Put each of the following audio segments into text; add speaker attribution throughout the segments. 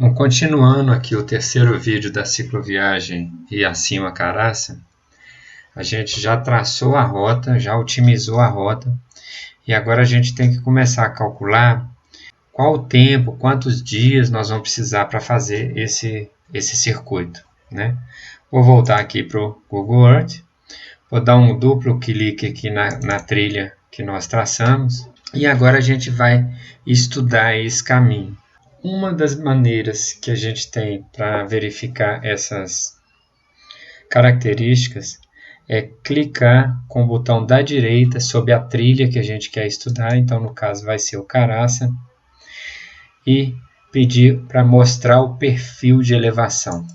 Speaker 1: Bom, continuando aqui o terceiro vídeo da cicloviagem Iracema Caraça, a gente já traçou a rota, já otimizou a rota e agora a gente tem que começar a calcular qual o tempo, quantos dias nós vamos precisar para fazer esse circuito, né? Vou voltar aqui para o Google Earth, vou dar um duplo clique aqui na trilha que nós traçamos e agora a gente vai estudar esse caminho. Uma das maneiras que a gente tem para verificar essas características é clicar com o botão da direita sobre a trilha que a gente quer estudar, então no caso vai ser o Caraça, e pedir para mostrar o perfil de elevação.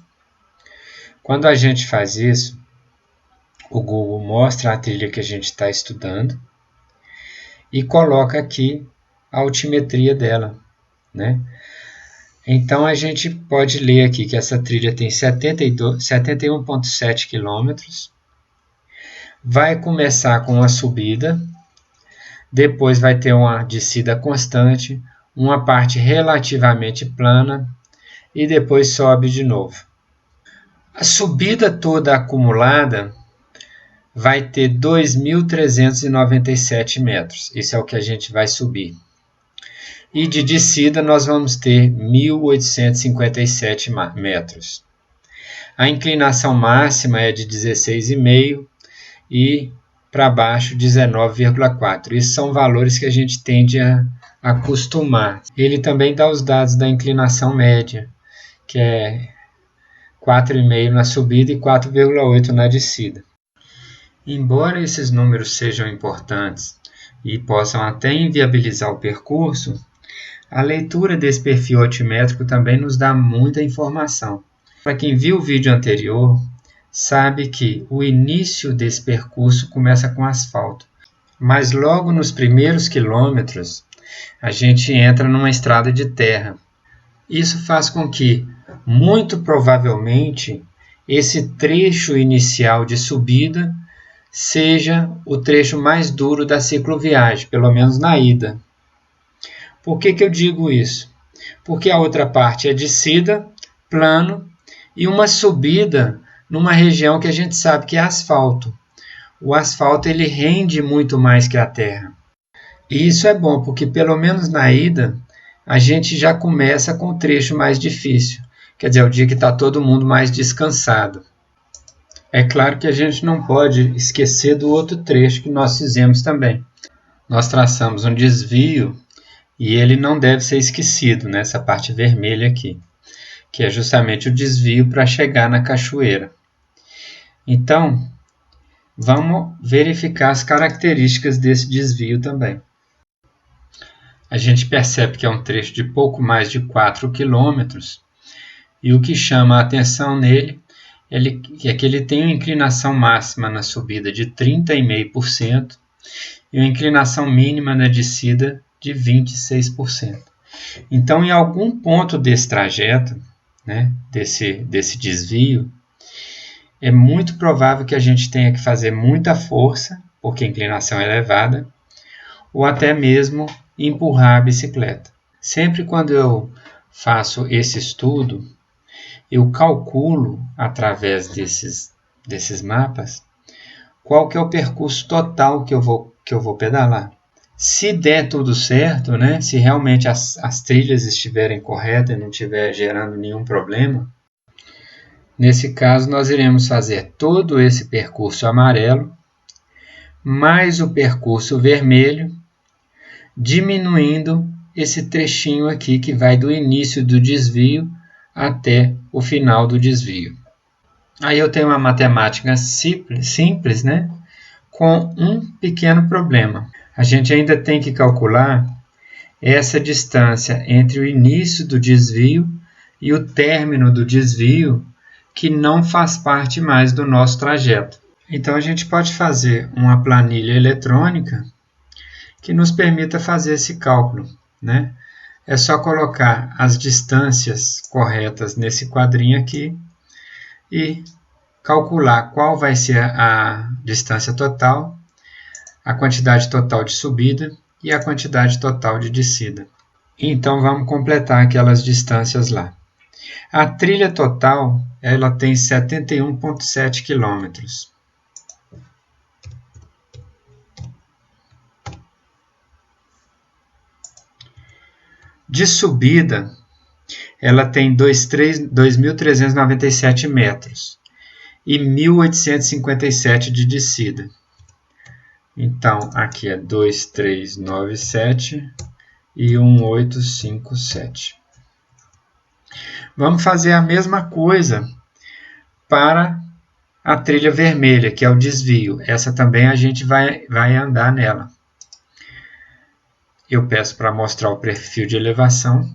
Speaker 1: Quando a gente faz isso, o Google mostra a trilha que a gente está estudando e coloca aqui a altimetria dela, né? Então, a gente pode ler aqui que essa trilha tem 71,7 km. Vai começar com uma subida, depois vai ter uma descida constante, uma parte relativamente plana e depois sobe de novo. A subida toda acumulada vai ter 2.397 metros. Isso é o que a gente vai subir. E de descida nós vamos ter 1.857 metros. A inclinação máxima é de 16,5 e para baixo 19,4. Isso são valores que a gente tende a acostumar. Ele também dá os dados da inclinação média, que é 4,5 na subida e 4,8 na descida. Embora esses números sejam importantes e possam até inviabilizar o percurso, a leitura desse perfil altimétrico também nos dá muita informação. Para quem viu o vídeo anterior, sabe que o início desse percurso começa com asfalto, mas logo nos primeiros quilômetros a gente entra numa estrada de terra. Isso faz com que, muito provavelmente, esse trecho inicial de subida seja o trecho mais duro da cicloviagem, pelo menos na ida. Por que eu digo isso? Porque a outra parte é descida, plano, e uma subida numa região que a gente sabe que é asfalto. O asfalto ele rende muito mais que a terra. E isso é bom, porque pelo menos na ida, a gente já começa com o trecho mais difícil. Quer dizer, é o dia que está todo mundo mais descansado. É claro que a gente não pode esquecer do outro trecho que nós fizemos também. Nós traçamos um desvio e ele não deve ser esquecido nessa parte vermelha aqui, que é justamente o desvio para chegar na cachoeira. Então, vamos verificar as características desse desvio também. A gente percebe que é um trecho de pouco mais de 4 km e o que chama a atenção nele é que ele tem uma inclinação máxima na subida de 30,5% e uma inclinação mínima na descida de 26%. Então, em algum ponto desse trajeto, né, desse desvio, é muito provável que a gente tenha que fazer muita força, porque a inclinação é elevada, ou até mesmo empurrar a bicicleta. Sempre quando eu faço esse estudo, eu calculo, através desses mapas, qual que é o percurso total que eu vou pedalar. Se der tudo certo, né, se realmente as trilhas estiverem corretas e não estiver gerando nenhum problema, nesse caso nós iremos fazer todo esse percurso amarelo, mais o percurso vermelho, diminuindo esse trechinho aqui que vai do início do desvio até o final do desvio. Aí eu tenho uma matemática simples, né, com um pequeno problema. A gente ainda tem que calcular essa distância entre o início do desvio e o término do desvio, que não faz parte mais do nosso trajeto. Então, a gente pode fazer uma planilha eletrônica que nos permita fazer esse cálculo, né? É só colocar as distâncias corretas nesse quadrinho aqui e calcular qual vai ser a distância total, a quantidade total de subida e a quantidade total de descida. Então, vamos completar aquelas distâncias lá. A trilha total, ela tem 71,7 quilômetros. De subida, ela tem 2.397 metros e 1.857 de descida. Então, aqui é 2.397 e 1.857. Vamos fazer a mesma coisa para a trilha vermelha, que é o desvio. Essa também a gente vai andar nela. Eu peço para mostrar o perfil de elevação.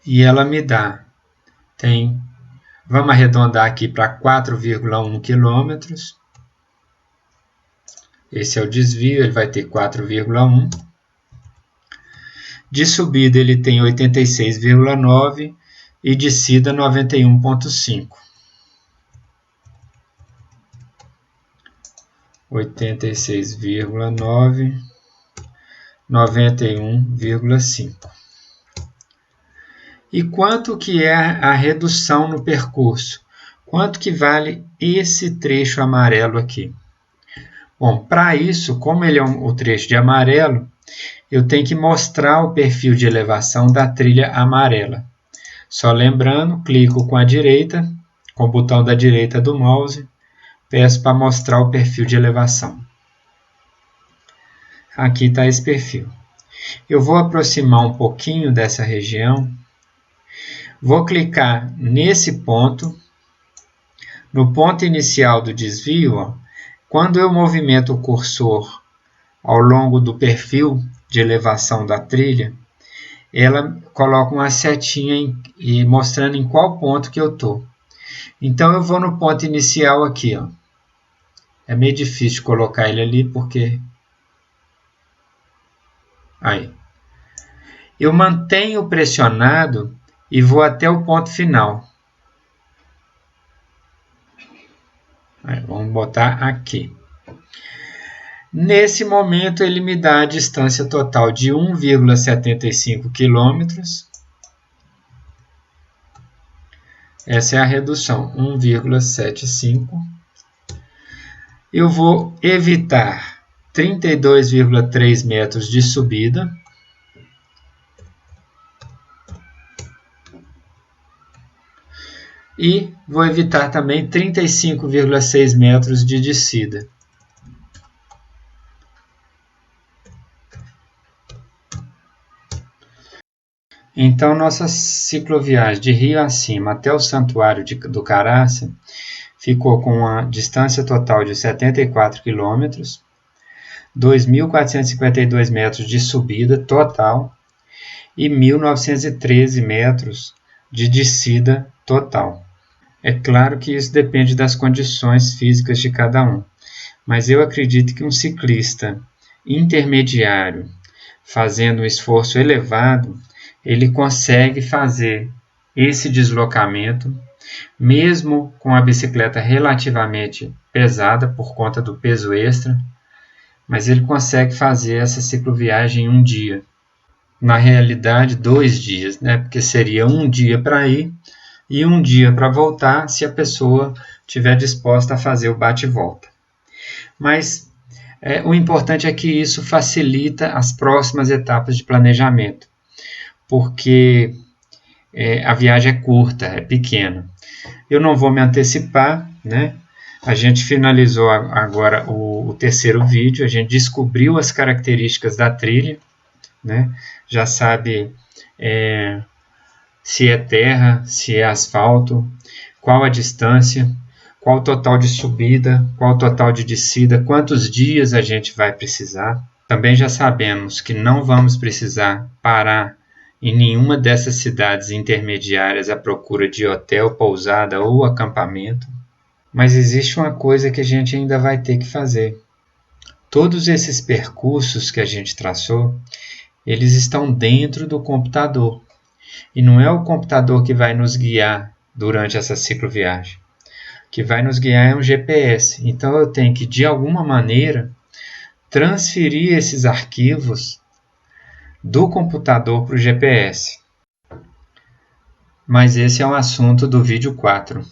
Speaker 1: E ela me dá, vamos arredondar aqui para 4,1 quilômetros. Esse é o desvio, ele vai ter 4,1. De subida ele tem 86,9 e descida 91,5. 86,9, 91,5. E quanto que é a redução no percurso? Quanto que vale esse trecho amarelo aqui? Bom, para isso, como ele é o trecho de amarelo, eu tenho que mostrar o perfil de elevação da trilha amarela. Só lembrando, clico com a direita, com o botão da direita do mouse, peço para mostrar o perfil de elevação. Aqui está esse perfil. Eu vou aproximar um pouquinho dessa região. Vou clicar nesse ponto, no ponto inicial do desvio. Ó, quando eu movimento o cursor ao longo do perfil de elevação da trilha, ela coloca uma setinha mostrando em qual ponto que eu estou. Então eu vou no ponto inicial aqui. Ó. É meio difícil colocar ele ali porque... Aí. Eu mantenho pressionado e vou até o ponto final. Aí, vamos botar aqui. Nesse momento, ele me dá a distância total de 1,75 km. Essa é a redução, 1,75. Eu vou evitar 32,3 metros de subida. E vou evitar também 35,6 metros de descida. Então, nossa cicloviagem de Rio Acima até o Santuário do Caraça ficou com uma distância total de 74 km, 2.452 metros de subida total e 1.913 metros de descida total. É claro que isso depende das condições físicas de cada um, mas eu acredito que um ciclista intermediário, fazendo um esforço elevado, ele consegue fazer esse deslocamento, mesmo com a bicicleta relativamente pesada por conta do peso extra, mas ele consegue fazer essa cicloviagem em um dia. Na realidade, 2 dias, né? Porque seria um dia para ir e um dia para voltar, se a pessoa estiver disposta a fazer o bate-volta. Mas o importante é que isso facilita as próximas etapas de planejamento, porque a viagem é curta, é pequena. Eu não vou me antecipar, né? A gente finalizou agora o terceiro vídeo, a gente descobriu as características da trilha, né? Já sabe se é terra, se é asfalto, qual a distância, qual o total de subida, qual o total de descida, quantos dias a gente vai precisar. Também já sabemos que não vamos precisar parar em nenhuma dessas cidades intermediárias à procura de hotel, pousada ou acampamento. Mas existe uma coisa que a gente ainda vai ter que fazer. Todos esses percursos que a gente traçou, eles estão dentro do computador. E não é o computador que vai nos guiar durante essa cicloviagem. O que vai nos guiar é um GPS. Então eu tenho que, de alguma maneira, transferir esses arquivos do computador para o GPS. Mas esse é um assunto do vídeo 4.